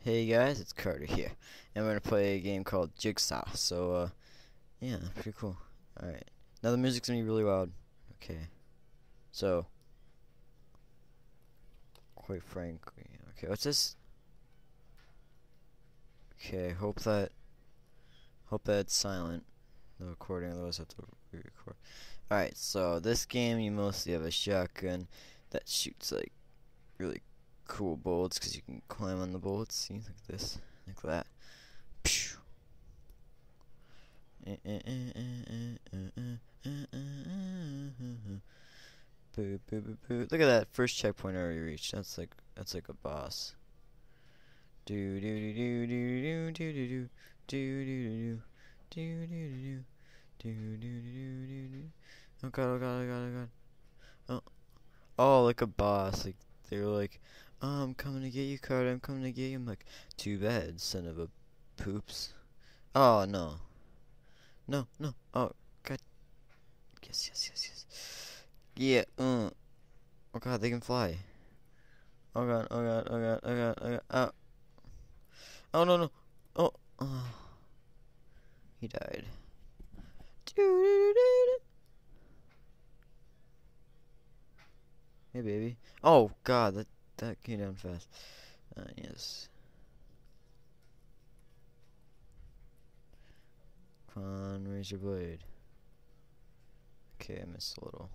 Hey guys, it's Carter here, and we're gonna play a game called Jigsaw. So, yeah, pretty cool. Alright. Now the music's gonna be really loud. Okay. So, quite frankly. Okay, what's this? Okay, hope that it's silent. The recording, otherwise I have to re-record. Alright, so this game you mostly have a shotgun that shoots like really cool bullets because you can climb on the bullets. See, like this, like that. Pew. Boo, boo, boo, boo. Look at that first checkpoint I already reached. That's like a boss. Do do do do do do do do do do do do do do do do do. Oh god! Oh god! Oh god! Oh god! Oh, oh, like a boss. Like they were like, oh, I'm coming to get you, Carter. I'm coming to get you. I'm like, too bad, son of a poops. Oh no. No, no. Oh, God. Yes, yes, yes, yes. Yeah, Oh, God, they can fly. Oh, God, oh, God, oh, God, oh, God, oh, God. Oh, oh no, no. Oh, oh. He died. Hey, baby. Oh, God, that came down fast. Yes. Come on, raise your blade. Okay, I missed a little.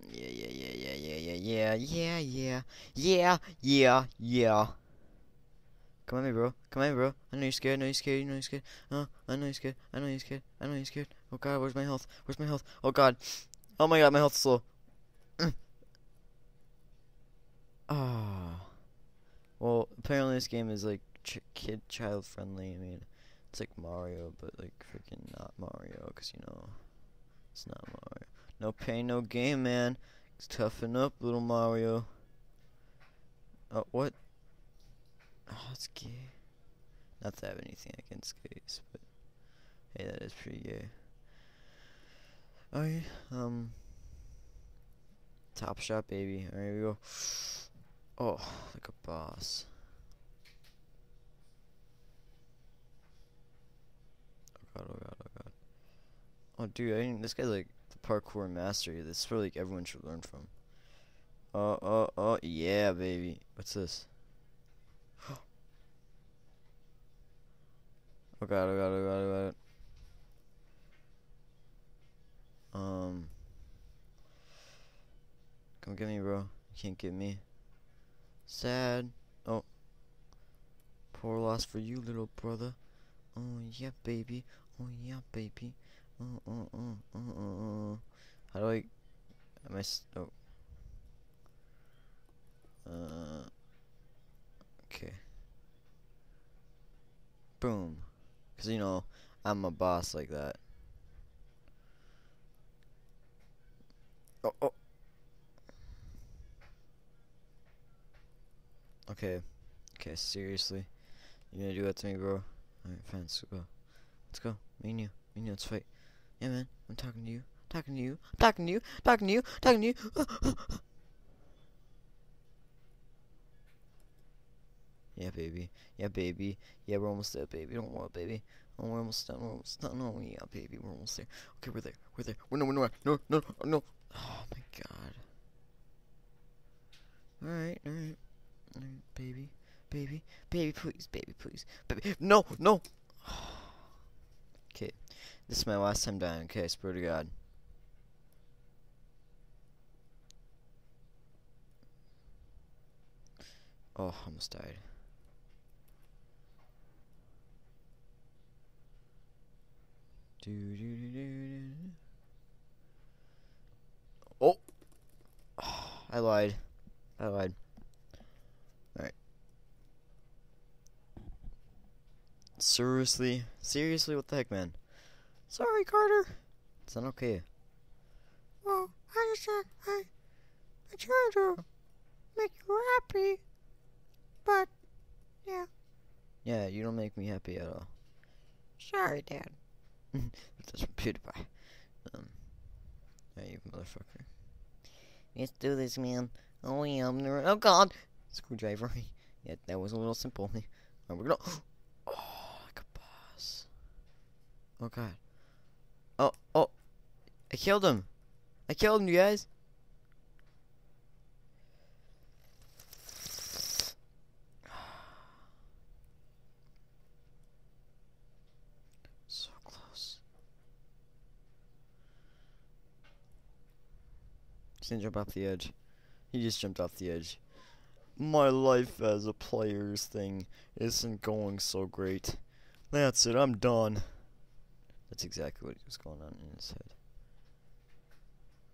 Yeah, yeah, yeah, yeah, yeah, yeah, yeah, yeah, yeah, yeah, yeah. Come on, me, bro. Come on, me, bro. I know you're scared. I know you're scared. You know you're scared. I know you're scared. I know you're scared. I know you're scared. Oh God, where's my health? Where's my health? Oh God. Oh my God, my health's low. Ah. Well, apparently this game is like child friendly. I mean, it's like Mario, but like freaking not Mario, 'cause you know it's not Mario. No pain, no gain, man. Toughen up, little Mario. Oh, what? Oh, it's gay. Not that I have anything against gays, but hey, that is pretty gay. Alright, top shot, baby. Alright, here we go. Oh, like a boss. Oh god, oh god, oh god. Oh, dude, this guy's like the parkour master. This is where like everyone should learn from. Oh, yeah, baby. What's this? Oh god, oh god, oh god, oh god. Come get me, bro. You can't get me. Sad. Oh. Poor loss for you, little brother. Oh, yeah, baby. Oh, yeah, baby. How do I... Am I... Oh. Okay. Boom. Because, you know, I'm a boss like that. Oh. Okay. Okay, seriously? You gonna do that to me, bro? Alright, fine, let's go. Let's go. Me and you, let's fight. Yeah, man, I'm talking to you. Talking to you. Talking to you. Talking to you. Talking to you. Yeah, baby. Yeah, baby. Yeah, we're almost there, baby. Don't worry, baby. Oh, we're almost done. We're almost done. Oh, yeah, baby. We're almost there. Okay, we're there. We're there. No, no, no, no, no. Oh, my God. Alright, alright. Alright, baby. Baby. Baby, please. Baby, please. Baby. No, no. Okay. This is my last time dying. Okay, I swear to God. Oh, almost died. Oh! I lied. Alright. Seriously? Seriously? What the heck, man? Sorry, Carter. It's not okay. Well, I just said I tried to make you happy. But, yeah. Yeah, you don't make me happy at all. Sorry, Dad. That's from PewDiePie. Yeah, you motherfucker. Let's do this, man. Oh, yeah, oh, God. Screwdriver. Yeah, that was a little simple. Alright, we're gonna... Oh, like a boss. Oh, God. Oh. I killed him. You guys. So close. He's gonna jump off the edge. He just jumped off the edge. My life as a player's thing isn't going so great. That's it, I'm done. That's exactly what was going on in his head.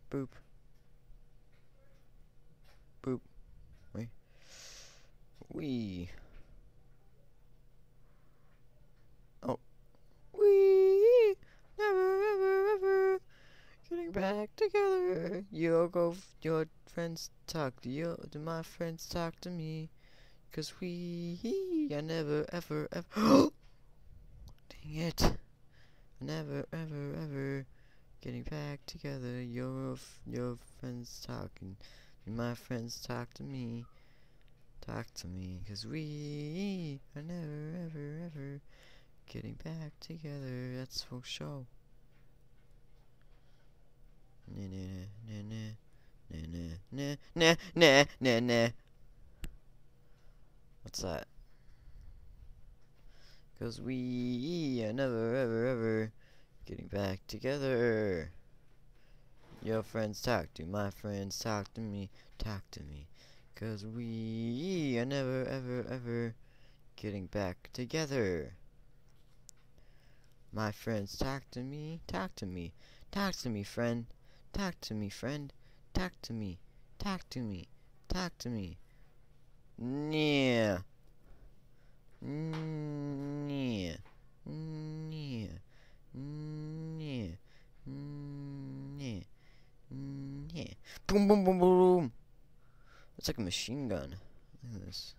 Boop. Boop. Wait. Wee. Oh. Wee. Never, ever, ever. Getting back together. Your friends talk to you. Do my friends talk to me? 'Cause we are never, ever, ever. Dang it. Never, ever, ever. Getting back together. Your friends talking. Do my friends talk to me? Talk to me. 'Cause we are never, ever, ever. Getting back together. That's for sure. Nah, nah, nah, nah, nah, nah, nah, nah, nah. What's that? 'Cause we are never, ever, ever getting back together. Your friends talk to my friends, talk to me, talk to me. 'Cause we are never, ever, ever getting back together. My friends talk to me, talk to me, talk to me, friend. Talk to me, friend. Talk to me. Talk to me. Talk to me. Yeah. Yeah. Yeah. Yeah. Yeah. Yeah. Boom, boom, boom, boom. It's like a machine gun. Look at this.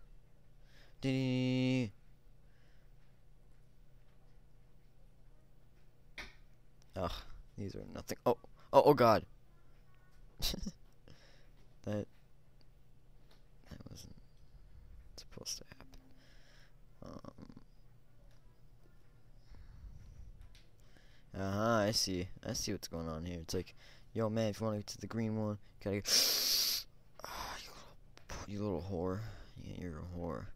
Ugh, these are nothing. Oh, God. that wasn't supposed to happen. I see what's going on here. It's like, yo, man, if you want to get to the green one, gotta get. You little whore. Yeah, you're a whore.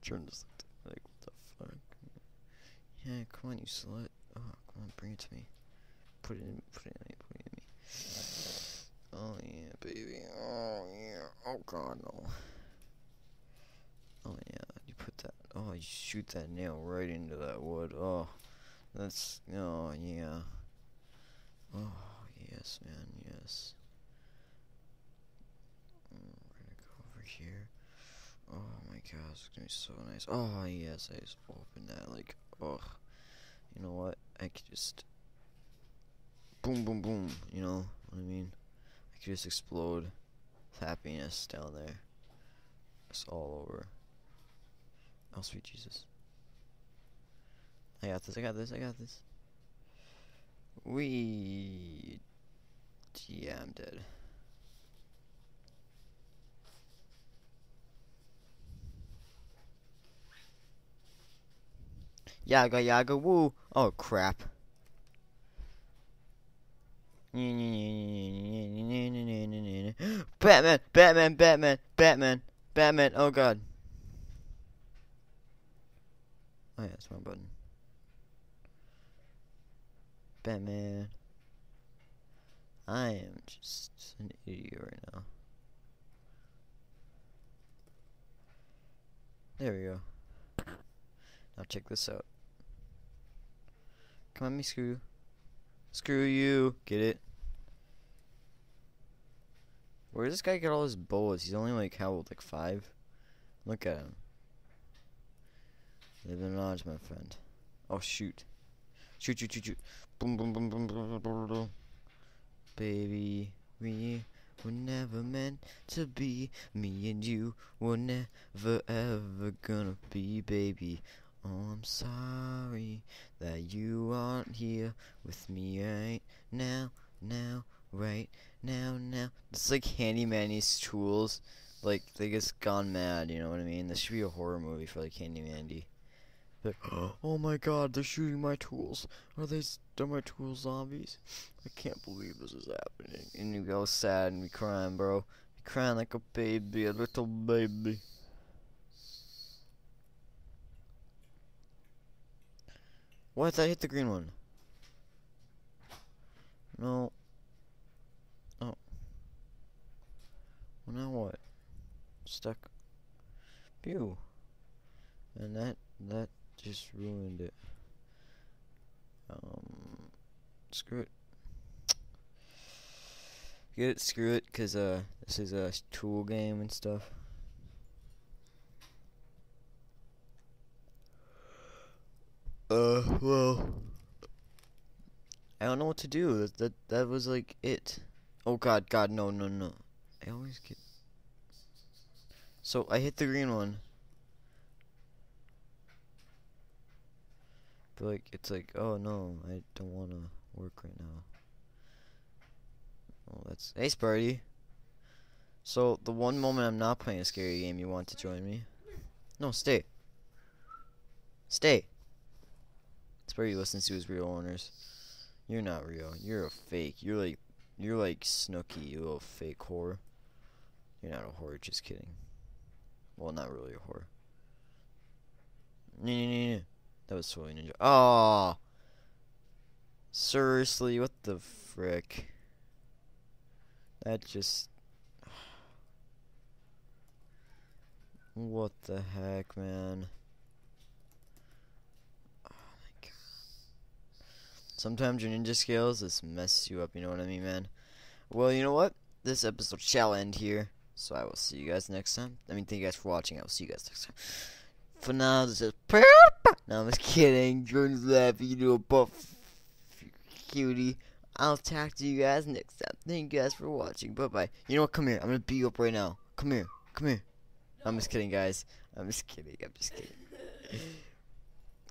Jordan just looked like, what the fuck? Yeah, come on, you slut. Oh, come on, bring it to me. Put it in me. Oh, yeah, baby. Oh, yeah. Oh, God, no. Oh, yeah, you put that. Oh, you shoot that nail right into that wood. Oh, that's. Oh, yeah. Oh, yes, man, yes. We're gonna go over here. Oh, my God, it's gonna be so nice. Oh, yes, I just opened that. Like, oh. You know what? I could just. Boom, boom, boom. You know what I mean? I could just explode with happiness down there. It's all over. Oh, sweet Jesus. I got this. Yeah, I'm dead. Yaga, woo! Oh, crap. Batman, oh, God. Oh, yeah, that's my button. Batman. I am just an idiot right now. There we go. Now check this out. Come on, me screw. Screw you. Get it? Where does this guy get all his bullets? He's only like, how old? Like 5? Look at him. Living large, my friend. Oh, shoot. Shoot. Boom, boom, boom, boom, boom, boom, boom. Baby, we were never meant to be. Me and you were never ever gonna be, baby. Oh, I'm sorry that you aren't here with me right now. now, right now, now. It's like Handy Manny's tools. Like, they just gone mad, you know what I mean? This should be a horror movie for, like, Handy Mandy. Like, oh my god, they're shooting my tools. Are my tools zombies? I can't believe this is happening. And you go sad and be crying, bro. Be crying like a baby, a little baby. What? I hit the green one. No. Oh. Well, now what? Stuck. Pew. And that just ruined it. Screw it. Get it? Screw it, cause this is a tool game and stuff. Well, I don't know what to do. That was like it. Oh god, no. I always get. So I hit the green one. But like, it's like, oh no, I don't want to work right now. Oh, that's... Hey, Sparty. So, the one moment I'm not playing a scary game, you want to join me? No, stay. Stay. Sparty listens to his real owners. You're not real. You're a fake. You're like Snooky, you little fake whore. You're not a whore, just kidding. Well, not really a whore. That was totally ninja. Oh, seriously, what the frick? That just... What the heck, man? Oh my god. Sometimes your ninja skills just mess you up, you know what I mean, man? Well, you know what? This episode shall end here. So I will see you guys next time. Thank you guys for watching. I will see you guys next time. For now, this is... No, I'm just kidding. Jordan's laughing. You do a buff cutie. I'll talk to you guys next time. Thank you guys for watching. Bye-bye. You know what? Come here. I'm going to beat you up right now. Come here. Come here. I'm just kidding, guys. I'm just kidding.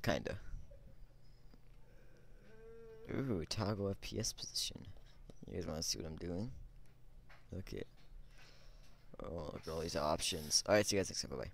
Kinda. Ooh, toggle FPS position. You guys want to see what I'm doing? Okay. Oh, look at all these options. Alright, see you guys next time. Bye-bye.